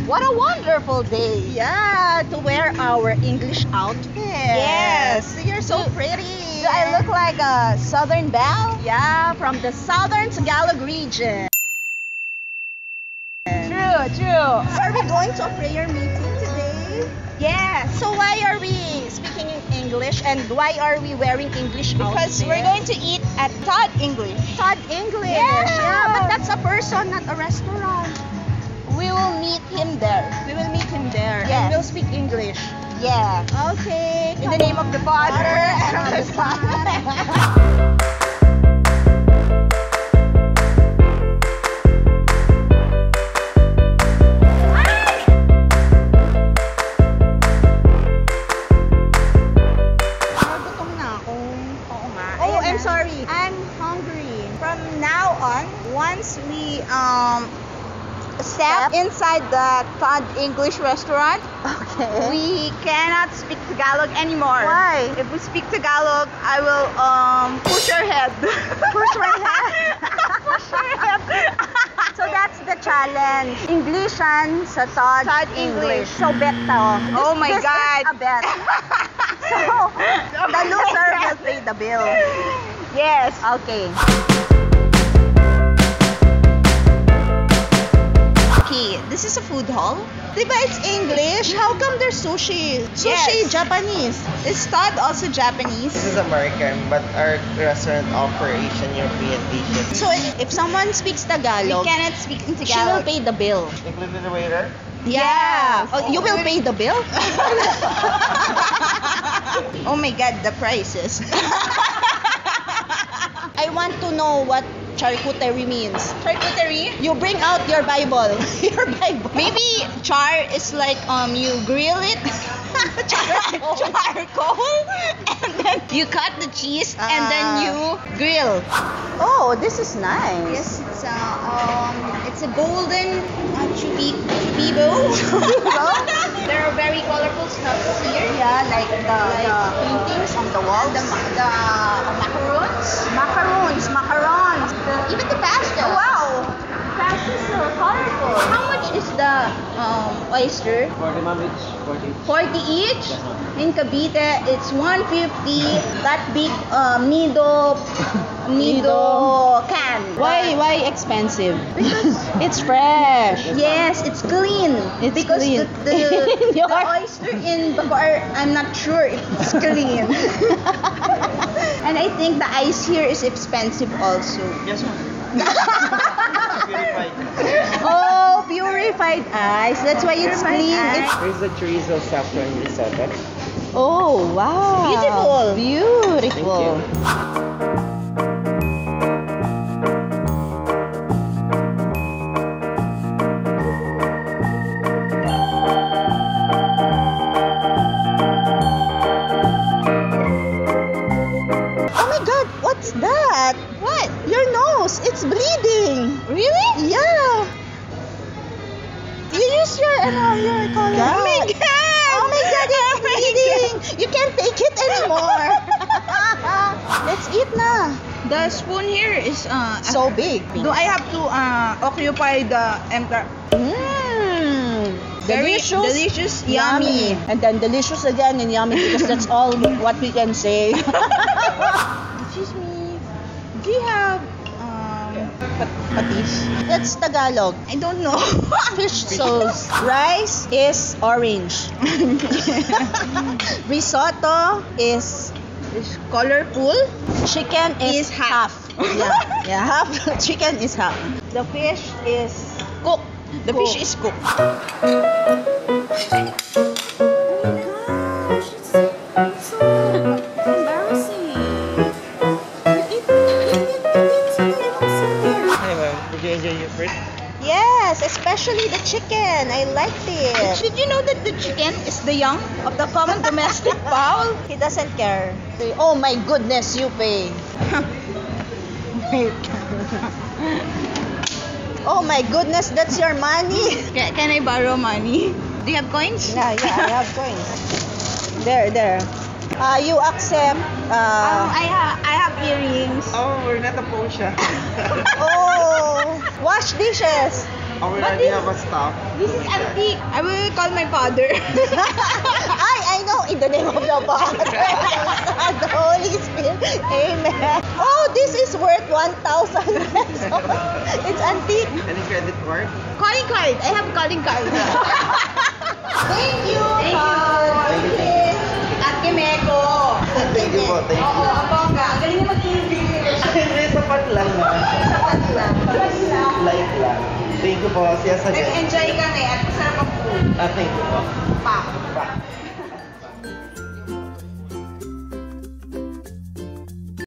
What a wonderful day. Yeah, to wear our English outfit. Yes. You're so pretty. Do I look like a Southern belle? Yeah, from the Southern Tagalog region. True, true. So are we going to a prayer meeting today? Yes. So why are we speaking in English and why are we wearing English Because outfits? we're going to eat at Todd English. Todd English. Yeah. But that's a person, not a restaurant. We will meet him there. We will meet him there Yes. and we'll speak English. Yeah. Okay. In the name of the Father and of the Son. Gutom na ako. Oo nga. Oh, Ayan I'm na. sorry. I'm hungry. From now on, once we step inside the Todd English restaurant, Okay. we cannot speak Tagalog anymore. Why? If we speak Tagalog, I will push your head. Push my head. Push your head. So that's the challenge. Englishan sa Todd Todd English. English. So bet to. Oh my this God. Is a bet. So the loser will pay the bill. Yes. Okay. Okay, this is a food hall. Diba it's English? How come there's sushi? Sushi Yes. Japanese. Is Todd also Japanese? This is American, but our restaurant offer Asian European dishes. So if someone speaks Tagalog, We cannot speak in she will Tagalog. pay the bill. Including the waiter? Yeah. Yes. Oh, you will pay the bill? Oh my God, the prices. I want to know what charcuterie means. Charcuterie? You bring out your Bible. Your Bible. Maybe char is like you grill it. Charcoal. And then you cut the cheese and then you grill. Oh, this is nice. Yes, it's a golden chubibo. There are very colorful stuffs here. Yeah, like the Paintings on the walls. The macarons. macarons. Even the pasta. Wow, pasta is so colorful. How much is the oyster? 40 ma'am each. 40 40. each. In Cavite, it's 150. That big Nido can. Why expensive? Because It's fresh. yes, it's clean. It's because clean. the Your- oyster in Bacoor, I'm not sure if it's clean. And I think the ice here is expensive also. Yes ma'am. Purified. Oh, purified ice. That's why it's clean. ice. Here's the chorizo saffron risotto. Oh, wow. Beautiful. Beautiful. Oh my God, what's that? What? Your nose. It's bleeding. Really? Yeah. You use your collar. God. Oh my God. Oh my God, it's bleeding. You can't take it anymore. Let's eat na. The spoon here is So big. do I have to occupy the entire Delicious. delicious, yummy. And then delicious again and yummy because that's all what we can say. Excuse me. Do you have Patis. That's Tagalog. I don't know. Fish sauce. Rice is orange. Risotto is colorful. chicken is half. Yeah, half chicken is half. The fish is cooked. The fish is cooked. Hi ma'am. Did you enjoy your fruit? Yes, especially the chicken. I liked it. Did you know that the chicken is the young of the common domestic fowl? He doesn't care. Oh my goodness, you pay. Oh my goodness, that's your money. Can I borrow money? Do you have coins? Yeah, I have coins. There. You accept. I have earrings. Oh, we're not a po siya. Oh, wash dishes. Oh, we But already this- have a staff. This is antique. I will call my father. I know, in the name of the Father, and the Holy Spirit. Amen. Oh, this is worth 1,000 pesos. It's antique. Any credit card? Calling card. I have calling card. Thank you. Thank you. At Kimeko. Thank you po, thank you. Oo, ang bongga. Ang galing na mag-English. Hindi, sapat lang na. Light lang. Thank you po. Siya sa Nag-enjoy kami at masarap ang food. Thank you po. Pa. Pa.